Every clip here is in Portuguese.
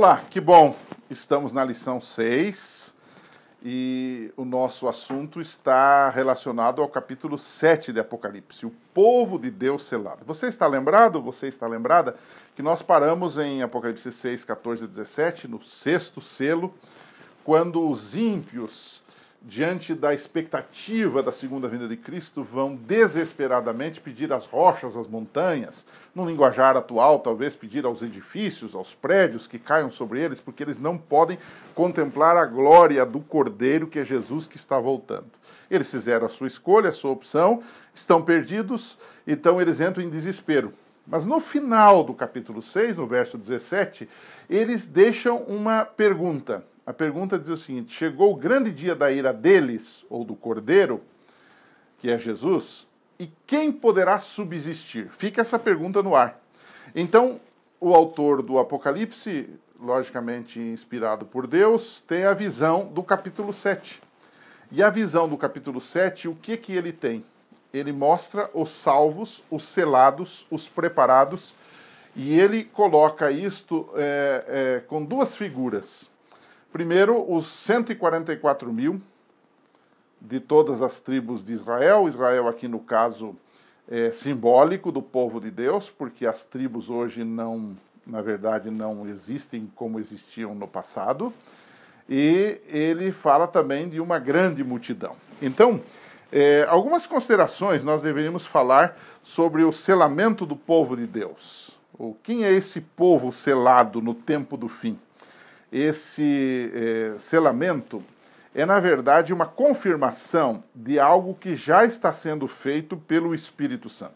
Olá, que bom! Estamos na lição 6 e o nosso assunto está relacionado ao capítulo 7 de Apocalipse, o povo de Deus selado. Você está lembrado, você está lembrada, que nós paramos em Apocalipse 6, 14 e 17, no sexto selo, quando os ímpios, diante da expectativa da segunda vinda de Cristo, vão desesperadamente pedir às rochas, às montanhas, no linguajar atual, talvez pedir aos edifícios, aos prédios que caiam sobre eles, porque eles não podem contemplar a glória do Cordeiro, que é Jesus, que está voltando. Eles fizeram a sua escolha, a sua opção, estão perdidos, então eles entram em desespero. Mas no final do capítulo 6, no verso 17, eles deixam uma pergunta. A pergunta diz o seguinte: chegou o grande dia da ira deles, ou do Cordeiro, que é Jesus, e quem poderá subsistir? Fica essa pergunta no ar. Então, o autor do Apocalipse, logicamente inspirado por Deus, tem a visão do capítulo 7. E a visão do capítulo 7, o que ele tem? Ele mostra os salvos, os selados, os preparados, e ele coloca isto com duas figuras. Primeiro, os 144 mil de todas as tribos de Israel. Israel aqui no caso é simbólico do povo de Deus, porque as tribos hoje na verdade não existem como existiam no passado. E ele fala também de uma grande multidão. Então, algumas considerações nós deveríamos falar sobre o selamento do povo de Deus. Quem é esse povo selado no tempo do fim? Esse selamento é, na verdade, uma confirmação de algo que já está sendo feito pelo Espírito Santo.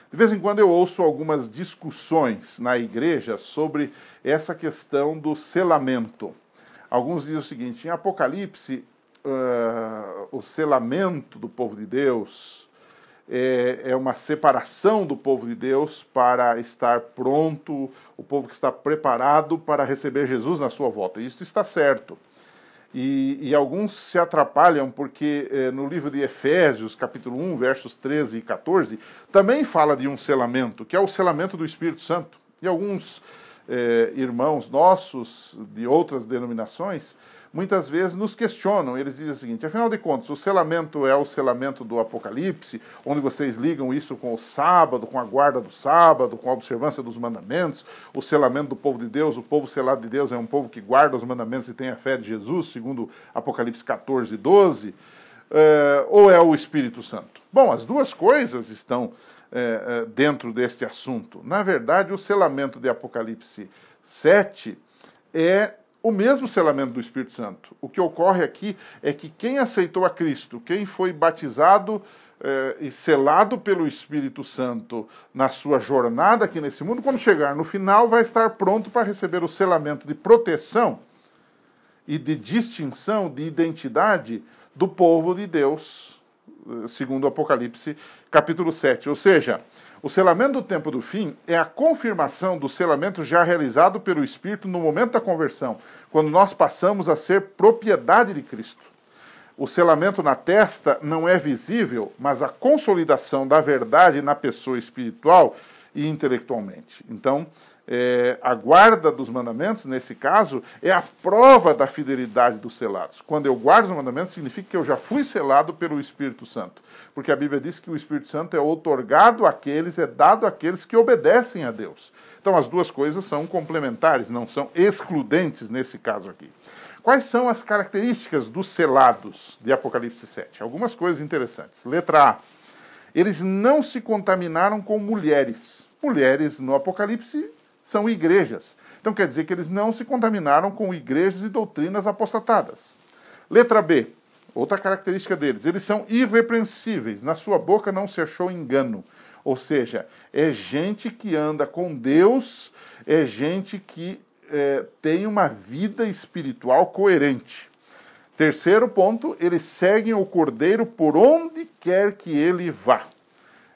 De vez em quando eu ouço algumas discussões na igreja sobre essa questão do selamento. Alguns dizem o seguinte: em Apocalipse, o selamento do povo de Deus é uma separação do povo de Deus para estar pronto, o povo que está preparado para receber Jesus na sua volta. Isso está certo. E alguns se atrapalham porque no livro de Efésios, capítulo 1, versos 13 e 14, também fala de um selamento, que é o selamento do Espírito Santo. E alguns irmãos nossos de outras denominações muitas vezes nos questionam. Eles dizem o seguinte: afinal de contas, o selamento é o selamento do Apocalipse, onde vocês ligam isso com o sábado, com a guarda do sábado, com a observância dos mandamentos, o selamento do povo de Deus, o povo selado de Deus é um povo que guarda os mandamentos e tem a fé de Jesus, segundo Apocalipse 14, 12, ou é o Espírito Santo? Bom, as duas coisas estão dentro deste assunto. Na verdade, o selamento de Apocalipse 7 é o mesmo selamento do Espírito Santo. O que ocorre aqui é que quem aceitou a Cristo, quem foi batizado e selado pelo Espírito Santo na sua jornada aqui nesse mundo, quando chegar no final, vai estar pronto para receber o selamento de proteção e de distinção, de identidade do povo de Deus, segundo o Apocalipse capítulo 7. Ou seja, o selamento do tempo do fim é a confirmação do selamento já realizado pelo Espírito no momento da conversão, quando nós passamos a ser propriedade de Cristo. O selamento na testa não é visível, mas a consolidação da verdade na pessoa espiritual e intelectualmente. Então, a guarda dos mandamentos, nesse caso, é a prova da fidelidade dos selados. Quando eu guardo os mandamentos, significa que eu já fui selado pelo Espírito Santo. Porque a Bíblia diz que o Espírito Santo é outorgado àqueles, é dado àqueles que obedecem a Deus. Então as duas coisas são complementares, não são excludentes nesse caso aqui. Quais são as características dos selados de Apocalipse 7? Algumas coisas interessantes. Letra A. Eles não se contaminaram com mulheres. Mulheres no Apocalipse são igrejas. Então quer dizer que eles não se contaminaram com igrejas e doutrinas apostatadas. Letra B. Outra característica deles: eles são irrepreensíveis. Na sua boca não se achou engano. Ou seja, é gente que anda com Deus, é gente que tem uma vida espiritual coerente. Terceiro ponto: eles seguem o Cordeiro por onde quer que ele vá.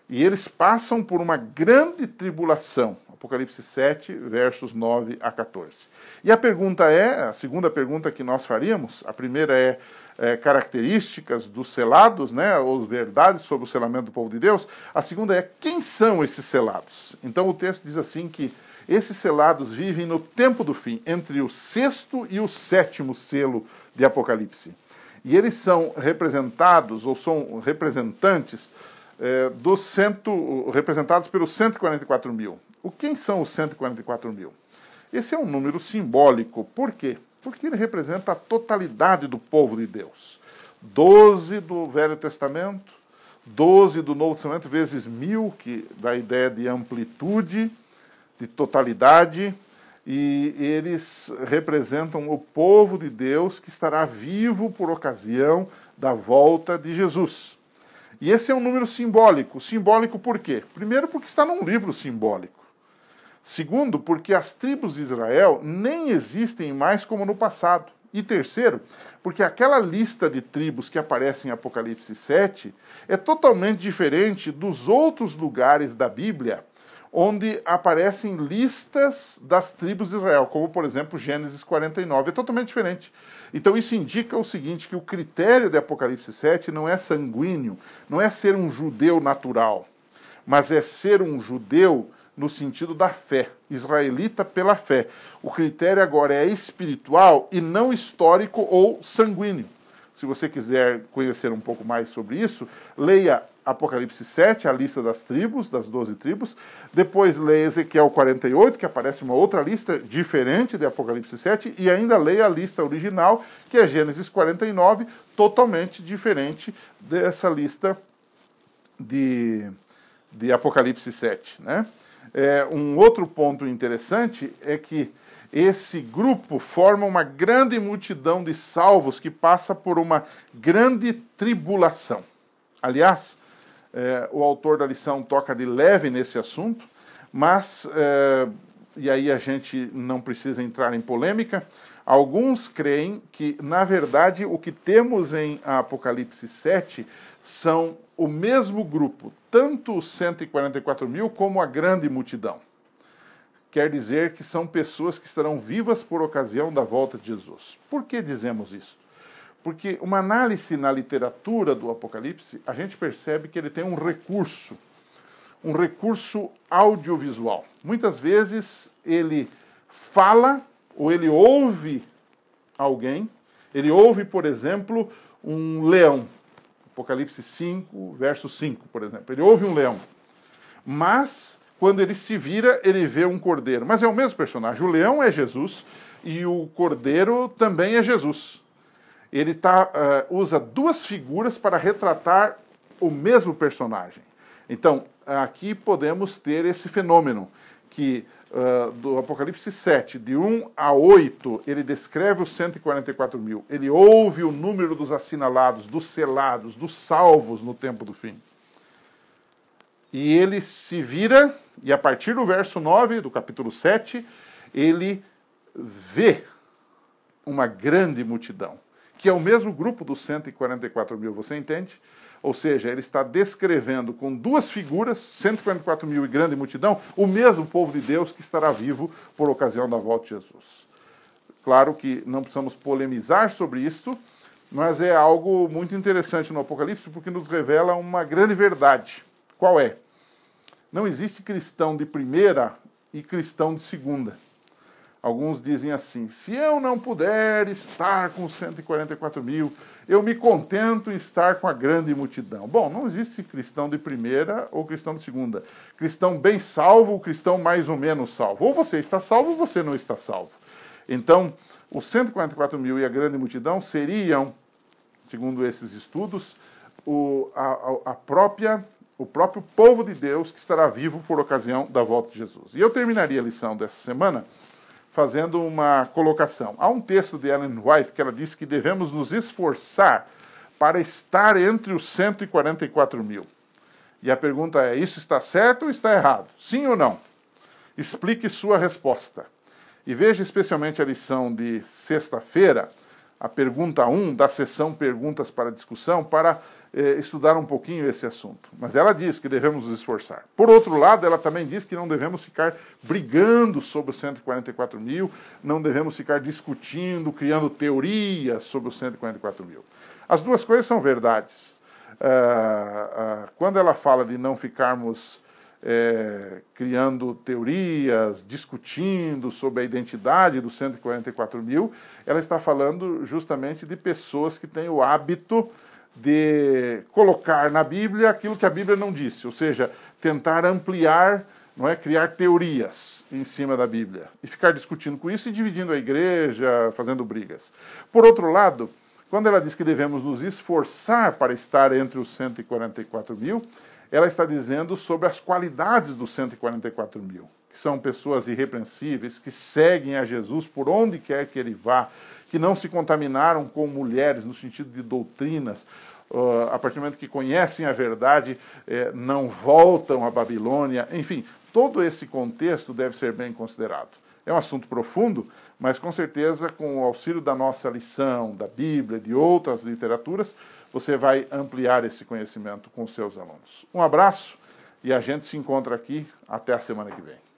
E eles passam por uma grande tribulação. Apocalipse 7, versos 9 a 14. E a segunda pergunta que nós faríamos, a primeira é características dos selados, né, ou verdades sobre o selamento do povo de Deus. A segunda é: quem são esses selados? Então o texto diz assim que Esses selados vivem no tempo do fim, entre o 6º e o 7º selo de Apocalipse. E eles são representados, ou são representantes, representados pelos 144 mil. Quem são os 144 mil? Esse é um número simbólico. Por quê? Porque ele representa a totalidade do povo de Deus. 12 do Velho Testamento, 12 do Novo Testamento, vezes 1000, que dá a ideia de amplitude, de totalidade, e eles representam o povo de Deus que estará vivo por ocasião da volta de Jesus. E esse é um número simbólico. Simbólico por quê? Primeiro, porque está num livro simbólico. Segundo, porque as tribos de Israel nem existem mais como no passado. E terceiro, porque aquela lista de tribos que aparece em Apocalipse 7 é totalmente diferente dos outros lugares da Bíblia onde aparecem listas das tribos de Israel, como, por exemplo, Gênesis 49. É totalmente diferente. Então isso indica o seguinte, que o critério de Apocalipse 7 não é sanguíneo, não é ser um judeu natural, mas é ser um judeu no sentido da fé, israelita pela fé. O critério agora é espiritual e não histórico ou sanguíneo. Se você quiser conhecer um pouco mais sobre isso, leia Apocalipse 7, a lista das tribos, das 12 tribos. Depois leia Ezequiel 48, que aparece uma outra lista diferente de Apocalipse 7. E ainda leia a lista original, que é Gênesis 49, totalmente diferente dessa lista de Apocalipse 7, né? Um outro ponto interessante é que esse grupo forma uma grande multidão de salvos que passa por uma grande tribulação. Aliás, o autor da lição toca de leve nesse assunto, mas, e aí a gente não precisa entrar em polêmica, alguns creem que, na verdade, o que temos em Apocalipse 7 são o mesmo grupo, tanto os 144 mil como a grande multidão. Quer dizer que são pessoas que estarão vivas por ocasião da volta de Jesus. Por que dizemos isso? Porque uma análise na literatura do Apocalipse, a gente percebe que ele tem um recurso audiovisual. Muitas vezes ele fala ou ele ouve alguém, ele ouve, por exemplo, um leão. Apocalipse 5, verso 5, por exemplo. Ele ouve um leão. Mas, quando ele se vira, ele vê um cordeiro. Mas é o mesmo personagem. O leão é Jesus e o cordeiro também é Jesus. Ele usa duas figuras para retratar o mesmo personagem. Então, aqui podemos ter esse fenômeno que do Apocalipse 7, de 1 a 8, ele descreve os 144 mil. Ele ouve o número dos assinalados, dos selados, dos salvos no tempo do fim. E ele se vira, e a partir do verso 9, do capítulo 7, ele vê uma grande multidão, que é o mesmo grupo dos 144 mil, você entende? Ou seja, ele está descrevendo com duas figuras, 144 mil e grande multidão, o mesmo povo de Deus que estará vivo por ocasião da volta de Jesus. Claro que não precisamos polemizar sobre isto, mas é algo muito interessante no Apocalipse, porque nos revela uma grande verdade. Qual é? Não existe cristão de primeira e cristão de segunda. Alguns dizem assim, se eu não puder estar com 144 mil, eu me contento em estar com a grande multidão. Bom, não existe cristão de primeira ou cristão de segunda. Cristão bem salvo ou cristão mais ou menos salvo. Ou você está salvo ou você não está salvo. Então, os 144 mil e a grande multidão seriam, segundo esses estudos, o próprio povo de Deus que estará vivo por ocasião da volta de Jesus. E eu terminaria a lição dessa semana fazendo uma colocação. Há um texto de Ellen White que ela diz que devemos nos esforçar para estar entre os 144 mil. E a pergunta é, isso está certo ou está errado? Sim ou não? Explique sua resposta. E veja especialmente a lição de sexta-feira, a pergunta 1 da sessão Perguntas para Discussão, para estudar um pouquinho esse assunto. Mas ela diz que devemos nos esforçar. Por outro lado, ela também diz que não devemos ficar brigando sobre os 144 mil, não devemos ficar discutindo, criando teorias sobre os 144 mil. As duas coisas são verdades. Quando ela fala de não ficarmos criando teorias, discutindo sobre a identidade dos 144 mil, ela está falando justamente de pessoas que têm o hábito de colocar na Bíblia aquilo que a Bíblia não disse, ou seja, tentar ampliar, não é, criar teorias em cima da Bíblia e ficar discutindo com isso e dividindo a igreja, fazendo brigas. Por outro lado, quando ela diz que devemos nos esforçar para estar entre os 144 mil, ela está dizendo sobre as qualidades dos 144 mil, que são pessoas irrepreensíveis, que seguem a Jesus por onde quer que ele vá, que não se contaminaram com mulheres no sentido de doutrinas, a partir do momento que conhecem a verdade, não voltam à Babilônia, enfim, todo esse contexto deve ser bem considerado. É um assunto profundo, mas com certeza, com o auxílio da nossa lição, da Bíblia, de outras literaturas, você vai ampliar esse conhecimento com os seus alunos. Um abraço e a gente se encontra aqui até a semana que vem.